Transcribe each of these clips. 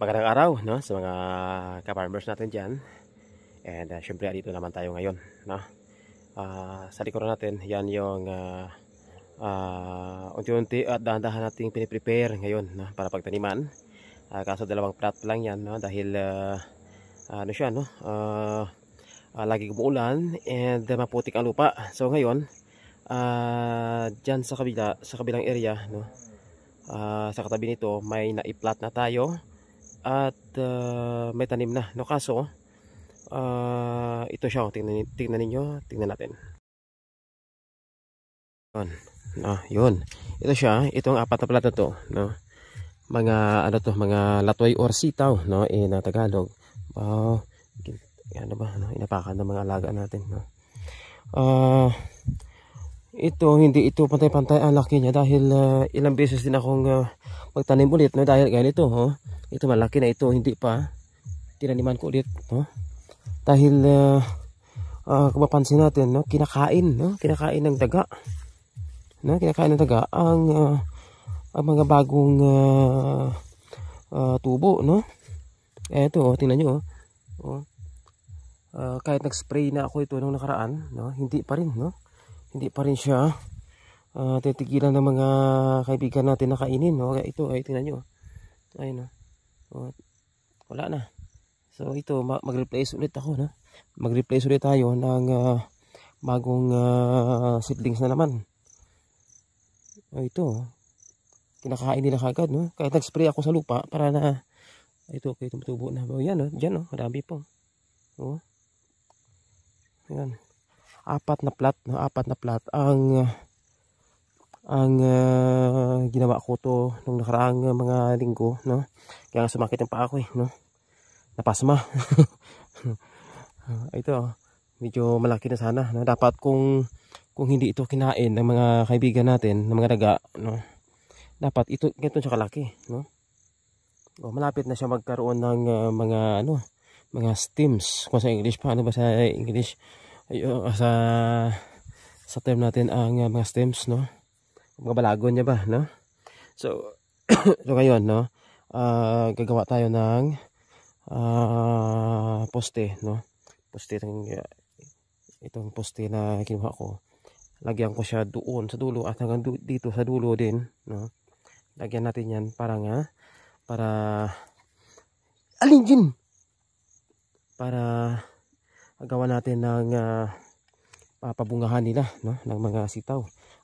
Magandang araw, no, sa mga ka-farmers natin dyan. And syempre dito naman tayo ngayon, no. Sa likuran natin, yan yung unti-unti at dahan-dahan nating piniprepare ngayon, no, para pagtaniman. Kaso dalawang plot lang yan, no, dahil ano siya, no, lagi umuulan and maputik ang lupa. So ngayon, dyan sa kabilang area, no, sa katabi nito may na-plot na tayo. At may tanim na, no, kaso ito siya, tingnan natin yun, no, yun, ito siya, itong apat na pala to, no, mga ano to, mga latoy or sitaw, no, in Tagalog. Ano ba, no, inapakan ng mga alaga natin, no. Ito, hindi ito pantay-pantay ang laki niya dahil ilang beses din akong magtanim ulit, no, dahil ganito, oh. Ito malaki na ito, hindi pa tinaniman ko ulit, no? Dahil kung mapansin natin, no, kinakain ng daga, no, kinakain ng daga ang mga bagong tubo, no. Eto, tingnan nyo, oh. Kahit nag-spray na ako ito nung nakaraan, no, hindi pa rin, no, hindi pa rin siya titigilan ng mga kaibigan natin na kainin, no. Ito ay tingnan nyo, ayun, no. Wala na. So ito mag-replace ulit ako, no? Mag-replace ulit tayo ng bagong seedlings na naman. Ito kinakain nila kagad, no? Kahit nag-spray ako sa lupa para na ito kayo tumutubo na. Yan, no? Diyan, no? Marami po. Oh. Yan. Apat na plat, no? Apat na plat ang ginawa ko to nung nakaraang mga linggo, no. Kaya nga sumakit yung paa ko, no, napasma. Ito medyo malaki na sana, no? Dapat kung hindi ito kinain ng mga kaibigan natin, ng mga daga, no, dapat ito ganito siya kalaki, no. Malapit na siya magkaroon ng mga ano, mga stems. Kung sa English pa, ano ba sa English, sa term natin ang mga stems, no, mga balagon niya ba, no. So so ngayon, no, gagawa tayo ng poste, no, poste itong poste na kinuha ko. Lagyan ko siya doon sa dulo at hanggang dito sa dulo din, no. Lagyan natin yan para alin din, para gawa natin ng papabungahan nila, no, ng mga sitaw.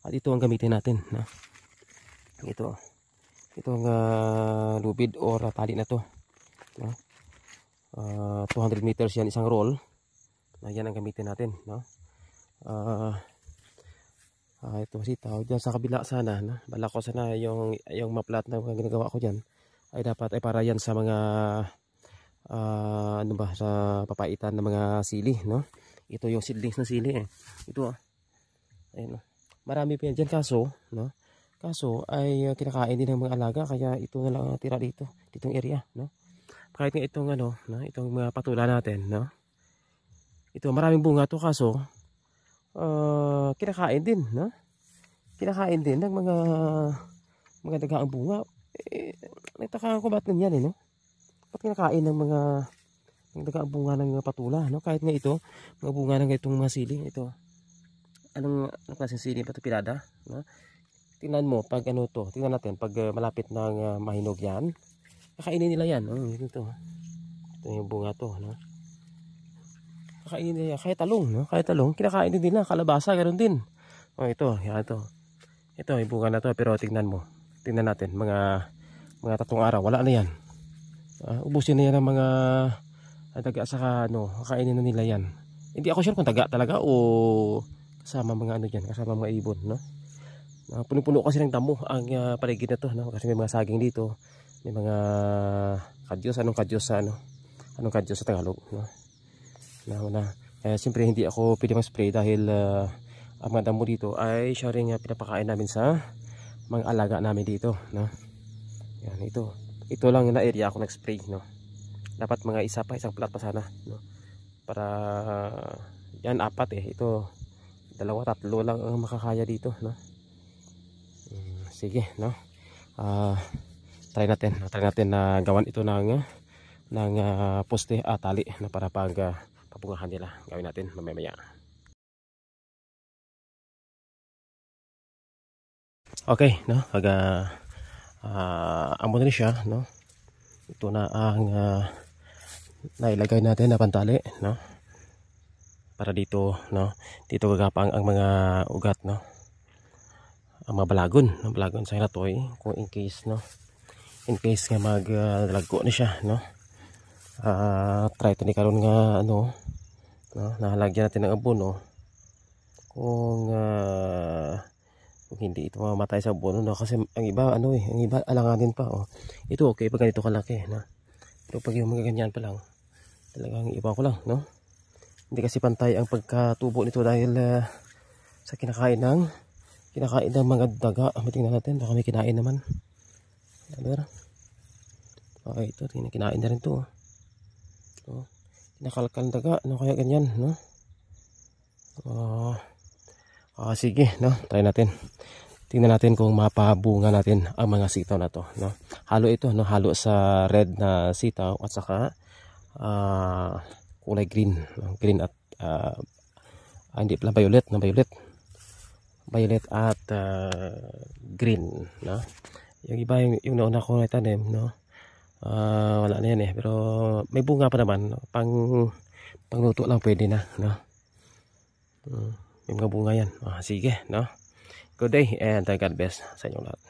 At ito ang gamitin natin, no? Itong lubid or tali na to, no? 200 meters yan, isang roll. Yan ang gamitin natin, no? Ito sitaw dyan sa kabila sana, no? Bala ko sana yung maplat na ginagawa ko dyan ay dapat ay para yan sa mga ano ba, sa papaitan ng mga sili, no? Ito yung seedlings na sili, eh. Ito, ayun, no? Marami pa yan dyan, kaso, no, kaso ay kinakain din ng mga alaga, kaya ito na lang tira ditong area, no. Kahit nga itong ano, no, itong mga patula natin, no, ito maraming bunga to, kaso kinakain din, no, kinakain din ng mga dagaang bunga. Nagtaka ko ba't ganyan, no, ba't kinakain ng mga dagaang bunga ng patula, no. Kahit nga ito mga bunga ng itong mga sili, ito anong klaseng sili ba ito, pilada, no? Tingnan mo pag ano to, tingnan natin pag malapit ng mahinog yan, kakainin nila yan, ito yung bunga to, no? Kakainin nila, kaya talong, no, kaya talong kinakain din nila, kalabasa ganoon din. Ito, yan, ito yung bunga na to, pero tingnan natin mga 3 araw wala na yan. Ubusin na yan ng mga daga, saka ano, kakainin na nila yan. Hindi ako sure kung daga talaga o kasama mga ano dyan, kasama mga ibon, no. Puno-puno kasi ng damo ang paligid na to, no, kasi may mga saging dito, may mga kadyos. Anong kadyos sa Tagalog, no. Kaya siyempre hindi ako pwede mag-spray dahil ang mga damo dito ay siya rin pinapakain namin sa mga alaga namin dito, no. Yan, ito lang na area ako nag-spray, no. Dapat mga isang plat pa sana, no, para yan 4, ito 2, 3 lang ang makakaya dito, no. Sige, no. try natin na gawan ito ng poste at tali na para pag papungahan nila. Gawin natin mamaya. Okay, no? Pag amo na siya, no? Ito na ang nailagay natin na pantali, no? Para dito, no? Dito gagapang ang mga ugat, no? Ang mga balagon sa hinatoy kung in case, no? In case nga maglago na siya, no? Try ito ni karon nga ano, no? Nahalagyan natin ng abono. Kung hindi ito mamatay sa abono, no? Kasi ang iba ang iba alanganin pa, oh. Ito okay pag ganito kalaki, no? Pero pag yung mga ganyan pa lang, talagang iba ko lang, no? Hindi kasi pantay ang pagkatubo nito dahil sa kinakain ng mga daga. Tingnan natin, baka may kinain naman. Okay, ito, kinain na rin ito. So, kinakalkal daga, no? Kaya ganyan, no? Sige, no? Try natin. Tingnan natin kung mapabunga natin ang mga sitaw na to, no? Halo ito, no? Halo sa red na sitaw at saka kulay green, no? Green at hindi pala violet at green, no? Yung iba yung nauna ko na itanim, no? Wala na yan pero may bunga pa naman, no? Pangluto lang pwede na, no? May mga bunga yan. Sige, no? Good day and God bless sa inyong lahat.